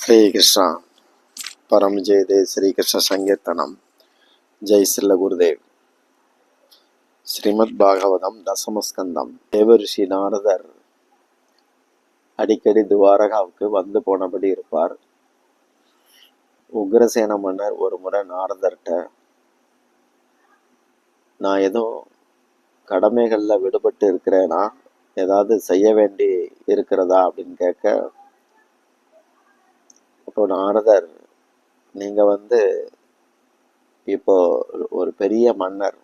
ஹரே கிருஷ்ணா. பரம் ஜெயதே ஸ்ரீ கிருஷ்ண சங்கீர்த்தனம். ஜெய் சில்ல குருதேவ். ஸ்ரீமத் பாகவதம் தசமஸ்கந்தம். தேவரிஷி நாரதர் அடிக்கடி துவாரகாவுக்கு வந்து போனபடி இருப்பார். உக்ரசேன மன்னர் ஒரு முறை நாரதர்கிட்ட, நான் எதுவும் கடமைகளில் விடுபட்டு இருக்கிறேனா, ஏதாவது செய்ய வேண்டி இருக்கிறதா அப்படின்னு கேட்க, இப்போ நாரதர், நீங்கள் இப்போ ஒரு பெரிய மன்னர்,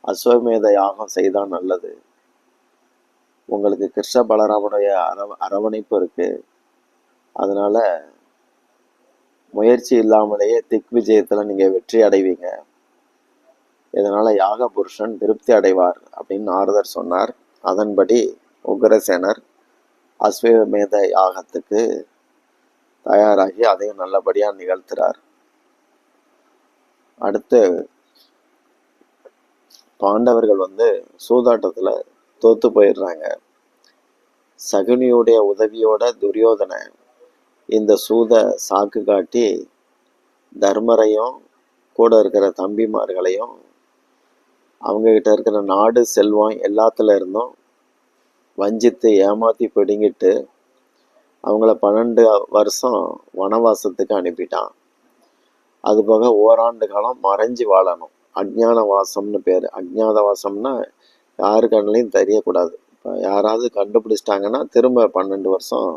அஸ்வமேத யாகம் செய்தால் நல்லது. உங்களுக்கு கிருஷ்ண பலராமனுடைய அரவணைப்பு இருக்கு. அதனால முயற்சி இல்லாமலேயே திக் விஜயத்துல நீங்க வெற்றி அடைவீங்க. இதனால யாக புருஷன் திருப்தி அடைவார் அப்படின்னு நாரதர் சொன்னார். அதன்படி உக்ரசேனர் அஸ்வமேத யாகத்துக்கு தயாராகி அதையும் நல்லபடியா நிகழ்த்துறார். அடுத்து பாண்டவர்கள் சூதாட்டத்துல தோத்து போயிடுறாங்க. சகுனியுடைய உதவியோட துரியோதன இந்த சூத சாக்கு காட்டி தர்மரையும் கூட இருக்கிற தம்பிமார்களையும் அவங்க கிட்ட இருக்கிற நாடு செல்வம் எல்லாத்துல இருந்தும் வஞ்சித்து ஏமாத்தி பிடுங்கிட்டு அவங்கள 12 வருஷம் வனவாசத்துக்கு அனுப்பிட்டான். அது போக ஓராண்டு காலம் மறைஞ்சு வாழணும். அஜ்ஞான வாசம்னு பேர். அஜ்ஞாத வாசம்னா யாரு கண்ணிலையும் தெரியக்கூடாது. இப்போ யாராவது கண்டுபிடிச்சிட்டாங்கன்னா திரும்ப 12 வருஷம்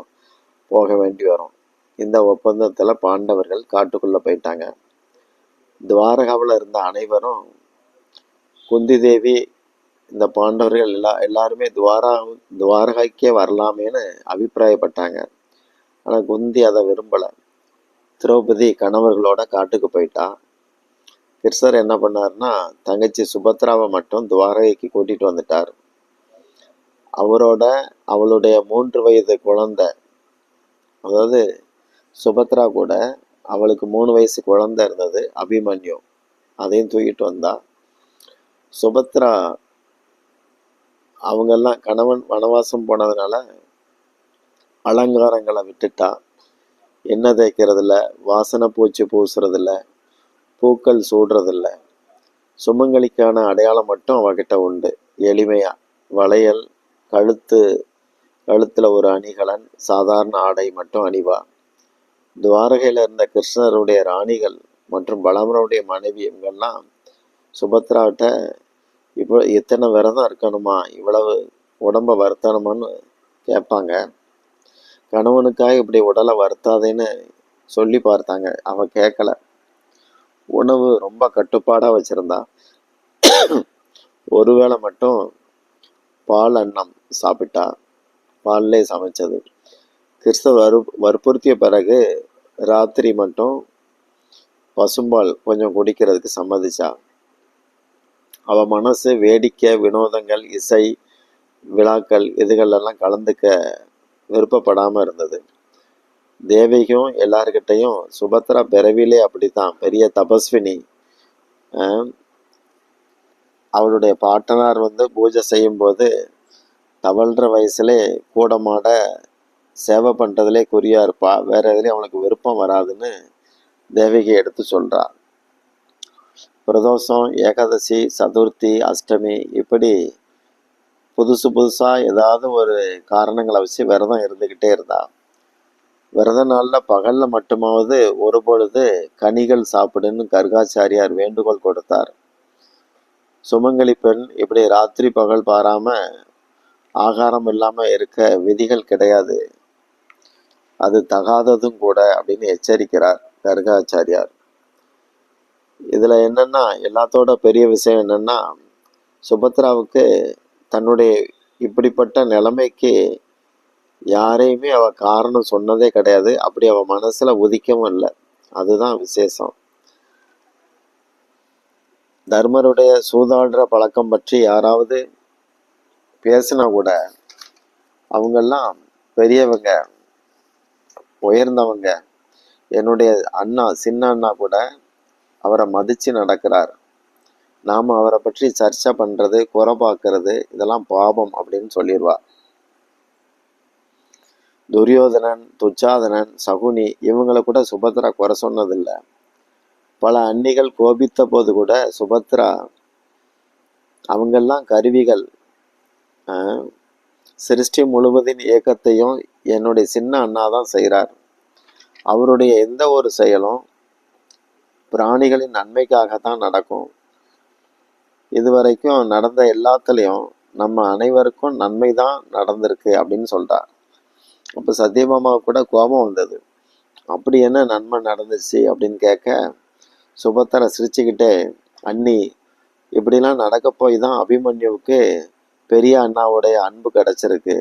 போக வேண்டி வரும். இந்த ஒப்பந்தத்தில் பாண்டவர்கள் காட்டுக்குள்ளே போயிட்டாங்க. துவாரகாவில் இருந்த அனைவரும் குந்தி தேவி இந்த பாண்டவர்கள் எல்லாருமே துவாரகாக்கே வரலாமேன்னு அபிப்பிராயப்பட்டாங்க. ஆனால் குந்தி அதை விரும்பலை. திரௌபதி கணவர்களோட காட்டுக்கு போயிட்டா. கிருஷ்ணர் என்ன பண்ணார்னா தங்கச்சி சுபத்ராவை மட்டும் துவாரகைக்கு கூட்டிட்டு வந்துட்டார். அவரோட அவளுடைய 3 வயது குழந்தை, அதாவது சுபத்ரா கூட அவளுக்கு 3 வயசு குழந்தை இருந்தது, அபிமன்யு, அதையும் தூக்கிட்டு வந்தா. சுபத்ரா அவங்கெல்லாம் கணவன் வனவாசம் போனதுனால அலங்காரங்களை விட்டுட்டா. எண்ணெய் தேய்க்கிறதில்ல, வாசனை பூச்சி பூசுறதில்ல, பூக்கள் சூடுறதில்ல. சுமங்கலிக்கான அடையாளம் மட்டும் அவகிட்ட உண்டு. எளிமையா வளையல், கழுத்துல ஒரு அணிகலன், சாதாரண ஆடை மட்டும் அணிவா. துவாரகையில இருந்த கிருஷ்ணருடைய ராணிகள் மற்றும் பலமனுடைய மனைவி இவங்கெல்லாம் சுபத்ராட்ட, இப்போ எத்தனை விரதம் இருக்கணுமா, இவ்வளவு உடம்ப வருத்தணுமான்னு கேட்பாங்க. கணவனுக்காக இப்படி உடலை வருத்தாதேன்னு சொல்லி பார்த்தாங்க. அவ கேட்கல. உணவு ரொம்ப கட்டுப்பாடா வச்சிருந்தா. ஒருவேளை மட்டும் பால் அன்னம் சாப்பிட்டா, பால்லே சமைச்சது. கிறிஸ்தவ வற்புறுத்திய பிறகு ராத்திரி மட்டும் பசும்பால் கொஞ்சம் குடிக்கிறதுக்கு சம்மதிச்சா. அவ மனசு வேடிக்கை, வினோதங்கள், இசை, விழாக்கள் இதுகளெல்லாம் கலந்துக்க விருப்பப்படாம இருந்தது. தேவிக்கும் எல்லார்கிட்டையும், சுபத்ரா பிறவிலே அப்படித்தான், பெரிய தபஸ்வினி. அவளுடைய பாட்டனார் பூஜை செய்யும் போது தவழ்ற வயசுலே கூடமாட சேவை பண்றதுலே குறியா இருப்பா. வேற எதுலேயும் அவனுக்கு விருப்பம் வராதுன்னு தேவிகை எடுத்து சொல்றா. பிரதோஷம், ஏகாதசி, சதுர்த்தி, அஷ்டமி இப்படி புதுசா ஏதாவது ஒரு காரணங்களை வச்சு விரதம் இருந்துகிட்டே இருந்தா. விரத நாள்ல பகல்ல மட்டுமாவது ஒரு பொழுது கனிகள் சாப்பிடுன்னு கர்காச்சாரியார் வேண்டுகோள் கொடுத்தார். சுமங்கலி பெண் இப்படி ராத்திரி பகல் பாராம ஆகாரம் இல்லாம இருக்க விதிகள் கிடையாது, அது தகாததும் கூட அப்படின்னு எச்சரிக்கிறார் கர்காச்சாரியார். இதுல என்னன்னா, எல்லாத்தோட பெரிய விஷயம் என்னன்னா, சுபத்ராவுக்கு தன்னுடைய இப்படிப்பட்ட நிலைமைக்கு யாரையுமே அவ காரணம் சொன்னதே கிடையாது. அப்படி அவ மனசுல உதிக்கவும் இல்லை. அதுதான் விசேஷம். தர்மருடைய சூதாடுற பழக்கம் பற்றி யாராவது பேசினா கூட அவங்கெல்லாம் பெரியவங்க, உயர்ந்தவங்க. என்னுடைய அண்ணா, சின்ன அண்ணா கூட அவரை மதிச்சு நடக்கிறார். நாம அவரை பற்றி சர்ச்சை பண்றது, குறை பார்க்கறது இதெல்லாம் பாவம் அப்படின்னு சொல்லிடுவா. துரியோதனன், துச்சாதனன், சகுனி இவங்களை கூட சுபத்ரா குறை சொன்னதில்லை. பல அன்னிகள் கோபித்த போது கூட சுபத்ரா அவங்கெல்லாம் கருவிகள், சிருஷ்டி முழுவதின் இயக்கத்தையும் என்னுடைய சின்ன அண்ணா தான் செய்கிறார். அவருடைய எந்த ஒரு செயலும் பிராணிகளின் நன்மைக்காகத்தான் நடக்கும். இதுவரைக்கும் நடந்த எல்லாத்துலேயும் நம்ம அனைவருக்கும் நன்மை தான் நடந்திருக்கு அப்படின்னு சொல்றார். அப்போ சத்தியபாமாவை கூட கோபம் வந்தது. அப்படி என்ன நன்மை நடந்துச்சு அப்படின்னு கேட்க சுபத்திரை சிரிச்சுக்கிட்டே, அண்ணி இப்படிலாம் நடக்க போய் தான் அபிமன்யுவுக்கு பெரிய அண்ணாவுடைய அன்பு கிடைச்சிருக்கு.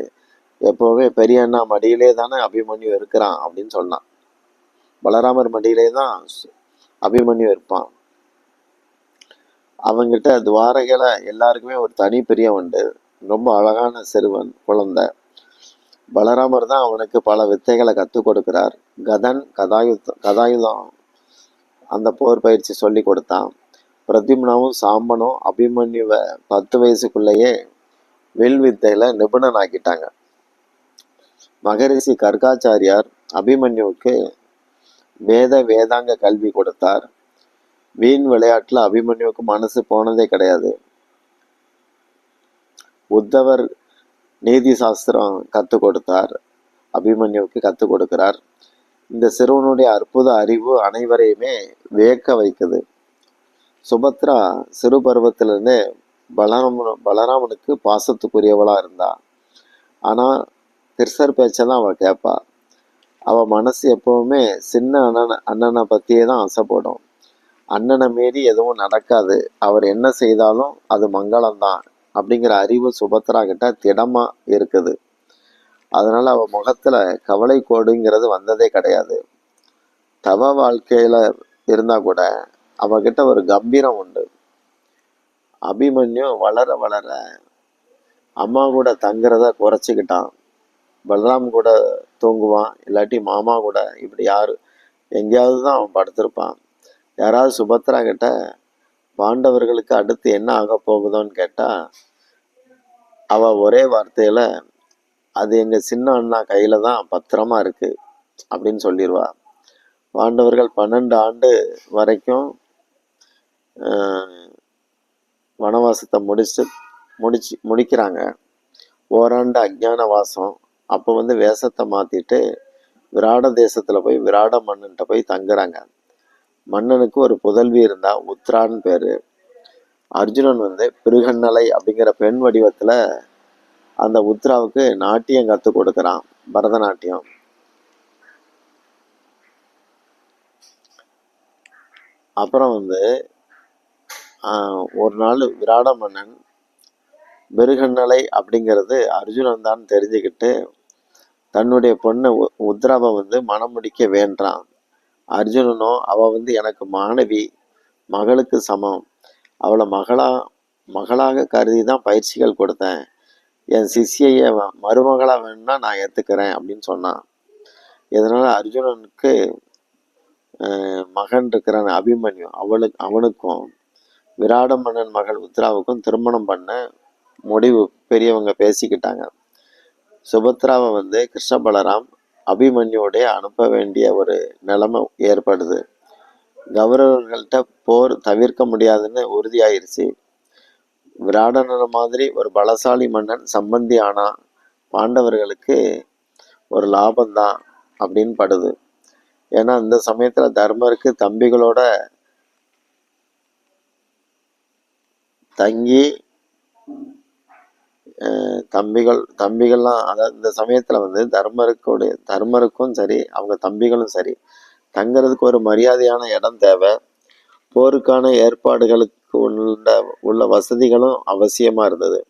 எப்போவுமே பெரிய அண்ணா மடியிலே தானே அபிமன்யு இருக்கிறான் அப்படின்னு சொன்னான். பலராமர் மடியிலே தான் அபிமன்யு இருப்பான். அவங்கிட்ட துவாரகையில எல்லாருக்குமே ஒரு தனி பிரியம் உண்டு. ரொம்ப அழகான சிறுவன் குழந்தை. பலராமர் தான் அவனுக்கு பல வித்தைகளை கற்றுக் கொடுக்கிறார். கதாயுதம் அந்த போர் பயிற்சி சொல்லி கொடுத்தான். பிரத்யும்னாவும் சாம்பனும் அபிமன்யுவை 10 வயசுக்குள்ளேயே வில் வித்தையில நிபுணன் ஆக்கிட்டாங்க. மகரிஷி கர்காச்சாரியார் அபிமன்யுவுக்கு வேதாங்க கல்வி கொடுத்தார். வீண் விளையாட்டுல அபிமன்யுவுக்கு மனசு போனதே கிடையாது. உத்தவர் நீதி சாஸ்திரம் கற்றுக் கொடுத்தார், அபிமன்யுவுக்கு கற்றுக் கொடுக்கிறார். இந்த சிறுவனுடைய அற்புத அறிவு அனைவரையுமே வியக்க வைக்குது. சுபத்ரா சிறு பருவத்திலிருந்தே பலராமனுக்கு பாசத்துக்குரியவளா இருந்தா. ஆனா கிருஷ்ணர் பேச்சதான் அவள் கேட்பா. அவள் மனசு எப்பவுமே சின்ன அண்ணனை பற்றியே தான் ஆசைப்படும். அண்ணனை மீறி எதுவும் நடக்காது, அவர் என்ன செய்தாலும் அது மங்களம்தான் அப்படிங்கிற அறிவு சுபத்ரா கிட்ட திடமா இருக்குது. அதனால அவ முகத்துல கவலை கோடுங்கிறது வந்ததே கிடையாது. தவ வாழ்க்கையில இருந்தா கூட அவகிட்ட ஒரு கம்பீரம் உண்டு. அபிமன்யு வளர வளர அம்மா கூட தங்குறத குறைச்சிக்கிட்டான். பலராம் கூட தூங்குவான், இல்லாட்டி மாமா கூட. இப்படி எங்கேயாவது தான் அவன் படுத்திருப்பான். யாராவது சுபத்ரா கிட்ட பாண்டவர்களுக்கு அடுத்து என்ன ஆக போகுதோன்னு கேட்டா அவ ஒரே வார்த்தையில, அது எங்க சின்ன அண்ணா கையில தான் பத்திரமா இருக்கு அப்படின்னு சொல்லிடுவா. பாண்டவர்கள் 12 ஆண்டு வரைக்கும் வனவாசத்தை முடிக்கிறாங்க. ஓராண்டு அஜ்ஞான வாசம். அப்போ வேஷத்தை மாத்திட்டு விராட தேசத்துல போய் விராட மன்னன்ட்ட போய் தங்குறாங்க. மன்னனுக்கு ஒரு புதல்வி இருந்தா, உத்ரான்னு பேரு. அர்ஜுனன் பிருகன்னலை அப்படிங்கிற பெண் வடிவத்துல அந்த உத்ராவுக்கு நாட்டியம் கற்றுக் கொடுக்குறான், பரதநாட்டியம். அப்புறம் ஒரு நாள் விராட மன்னன் பிருகன்னலை அப்படிங்கிறது அர்ஜுனன் தான் தெரிஞ்சுக்கிட்டு தன்னுடைய பொண்ணை உத்ராவை மனம் முடிக்க வேண்டான். அர்ஜுனனோ அவ எனக்கு மாணவி, மகளுக்கு சமம், அவளை மகளாக கருதி தான் பயிற்சிகள் கொடுத்தேன், என் சிஷியைய மருமகளா வேணும்னா நான் ஏத்துக்கிறேன் அப்படின்னு சொன்னான். இதனால அர்ஜுனனுக்கு மகன் இருக்கிறான் அபிமன்யு, அவனுக்கும் விராட மன்னன் மகள் உத்ராவுக்கும் திருமணம் பண்ண முடிவு பெரியவங்க பேசிக்கிட்டாங்க. சுபத்ராவை கிருஷ்ண பலராம் அபிமன்யோடைய அனுப்ப வேண்டிய ஒரு நிலைமை ஏற்படுது. கௌரவர்கள்ட்ட போர் தவிர்க்க முடியாதுன்னு உறுதியாயிருச்சு. விராடன மாதிரி ஒரு பலசாலி மன்னன் சம்பந்தி ஆனா பாண்டவர்களுக்கு ஒரு லாபம்தான் அப்படின்னு படுது. ஏன்னா இந்த சமயத்துல தர்மருக்கு தம்பிகளோட தங்கி தம்பிகள்லாம், அதாவது இந்த சமயத்துல தர்மருக்கும் சரி அவங்க தம்பிகளும் சரி தங்கிறதுக்கு ஒரு மரியாதையான இடம் தேவை. போருக்கான ஏற்பாடுகளுக்கு உள்ள வசதிகளும் அவசியமா இருந்தது.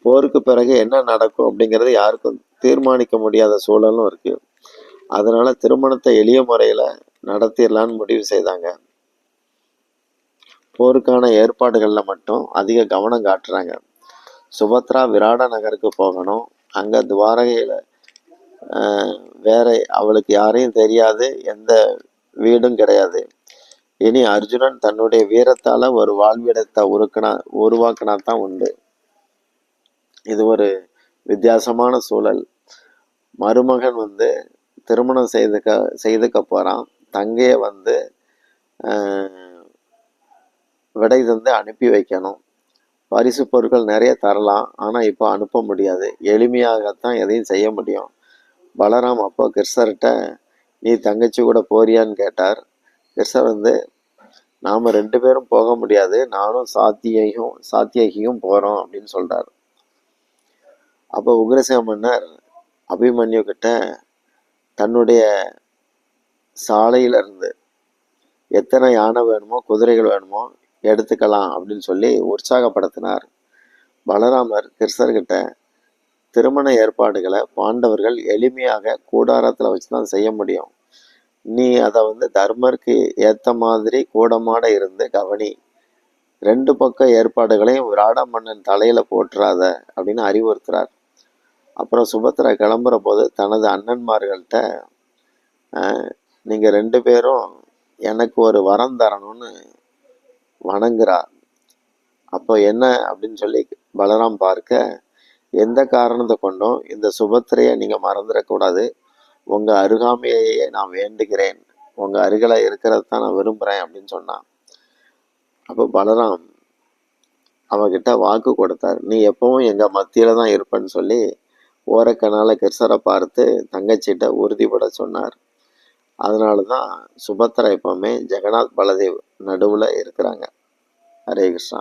போருக்கு பிறகு என்ன நடக்கும் அப்படிங்கிறது யாருக்கும் தீர்மானிக்க முடியாத சூழலும் இருக்கு. அதனால திருமணத்தை எளிய முறையில நடத்திடலான்னு முடிவு செய்தாங்க. போருக்கான ஏற்பாடுகள்ல மட்டும் அதிக கவனம் காட்டுறாங்க. சுபத்ரா விராட நகருக்கு போகணும். அங்க துவாரகையில வேற அவளுக்கு யாரையும் தெரியாது, எந்த வீடும் கிடையாது. இனி அர்ஜுனன் தன்னுடைய வீரத்தால ஒரு வாழ்விடத்தை உருவாக்கினா தான் உண்டு. இது ஒரு வித்தியாசமான சூழல். மருமகன் வந்து திருமணம் செய்துக்க போகிறான். தங்கையை வந்து விடை தந்து அனுப்பி வைக்கணும். பரிசு பொருட்கள் நிறைய தரலாம், ஆனால் இப்போ அனுப்ப முடியாது. எளிமையாகத்தான் எதையும் செய்ய முடியும். பலராம் அப்போ கிருஷ்ணர்கிட்ட நீ தங்கச்சி கூட போறியான்னு கேட்டார். கிருஷ்ணர் வந்து நாம் 2 பேரும் போக முடியாது, நானும் சாத்தியகியும் போகிறோம் அப்படின்னு சொல்கிறார். அப்போ உக்ரசேன மன்னர் அபிமன்யு கிட்ட தன்னுடைய சாலையிலிருந்து எத்தனை யானை வேணுமோ குதிரைகள் வேணுமோ எடுத்துக்கலாம் அப்படின்னு சொல்லி உற்சாகப்படுத்தினார். பலராமர் கிருஷ்ணர்கிட்ட திருமண ஏற்பாடுகளை பாண்டவர்கள் எளிமையாக கூடாரத்தில் வச்சு தான் செய்ய முடியும், நீ அதை வந்து தர்மருக்கு ஏற்ற மாதிரி கூடமாட இருந்து கவனி, 2 பக்க ஏற்பாடுகளையும் விராட மன்னன் தலையில போட்டுறாத அப்படின்னு அறிவுறுத்துறார். அப்புறம் சுபத்திரா கிளம்புற போது தனது அண்ணன்மார்கள்ட்ட நீங்கள் 2 பேரும் எனக்கு ஒரு வரம் தரணும்னு வணங்குறார். அப்போ என்ன அப்படின்னு சொல்லி பலராம் பார்க்க, எந்த காரணத்தை கொண்டும் இந்த சுபத்திரையை நீங்கள் மறந்துடக்கூடாது, உங்கள் அருகாமையையே நான் வேண்டுகிறேன், உங்கள் அருகில் இருக்கிறது தான் நான் விரும்புகிறேன் அப்படின்னு சொன்னான். அப்போ பலராம் அவகிட்ட வாக்கு கொடுத்தார், நீ எப்பவும் எங்கள் மத்தியில் தான் இருப்பேன்னு சொல்லி ஓரக்கனால கிருஷ்ணரை பார்த்து தங்கச்சிட்ட உறுதிப்பட சொன்னார். அதனால தான் சுபத்திரா எப்பவுமே ஜெகநாத் பலதேவ் நடுவில் இருக்கிறாங்க. ஹரே கிருஷ்ணா.